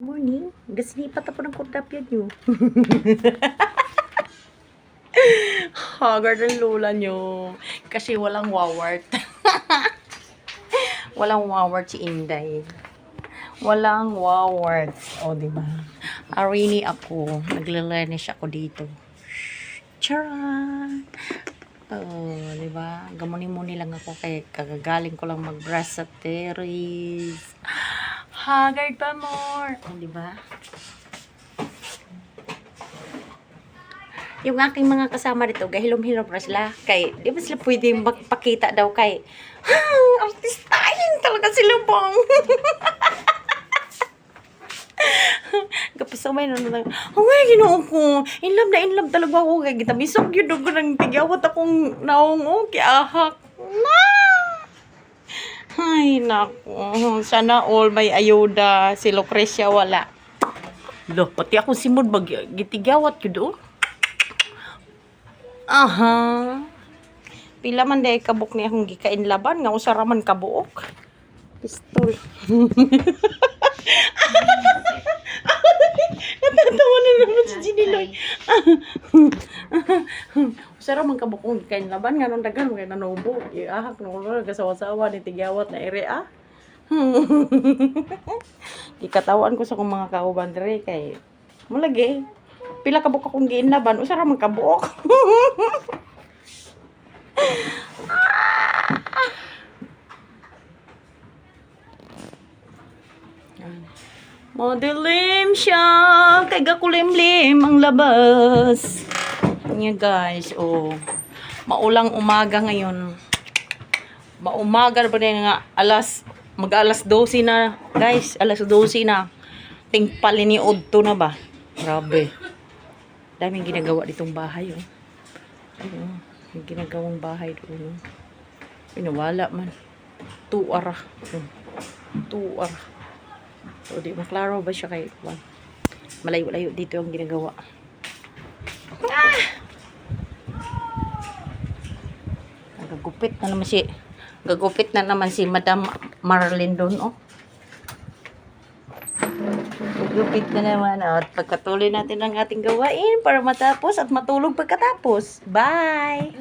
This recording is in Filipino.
Morning. Gasnipat ako ng kordapyan nyo. Haggard ang lola nyo. Kasi walang wawart. Walang wawart si Inday. Walang wawart. O, diba? Arini ako. Naglalanish ako dito. Charan! Oh, diba? Gamuni-muni lang ako kay kagagaling ko lang mag-brush sa terrace. Haggard pa more. Oh, diba? Yung aking mga kasama dito, gahilom-hilom na sila. Kay, di ba sila pwede magpakita daw kay, artistahin talaga sila bang. Kapasabay na lang, okay, ginoo ko. In love talaga ako. Kaya gitabisog yun ko ng tigawat akong naong kaya ahak. Na! Ay, naku. Sana all may ayuda. Si Lucrecia wala. Lo, pati ako si Mood gitigawat yun doon. Aha. Pila man day kabuk ni akong gikain laban nga usara man kabuok. Pistol. Natatawa na naman si Jiniloy. Usara man kabuk kong gikain laban nga nung dagan kay nanubo. Iahak no gasawa-sawa ni tigawat na ere ah. Gikatawan ko sa kong mga kauban dire kay mulagi. Pila kabuk akong giin laban usara man kabuok. Madilim siya, kay gakulimlim ang labas. Nya guys, oh. Maulang umaga ngayon. Maumaga pa din nga mag-alas 12 na, guys. Alas 12 na. Tingpalin ni Odto na ba? Grabe. Daming ginagawa ditong bahay, oh. Ayun, yung ginagawang bahay doon. Pinawala man. 2 ara. 2 ara. So, di maklaro ba siya kay Juan? Malayo-layo dito ang ginagawa. Ah! Gagupit na naman si Madam Marlene doon, oh. Gagupit na naman, oh. At pagkatuloy natin ang ating gawain para matapos at matulog pagkatapos. Bye!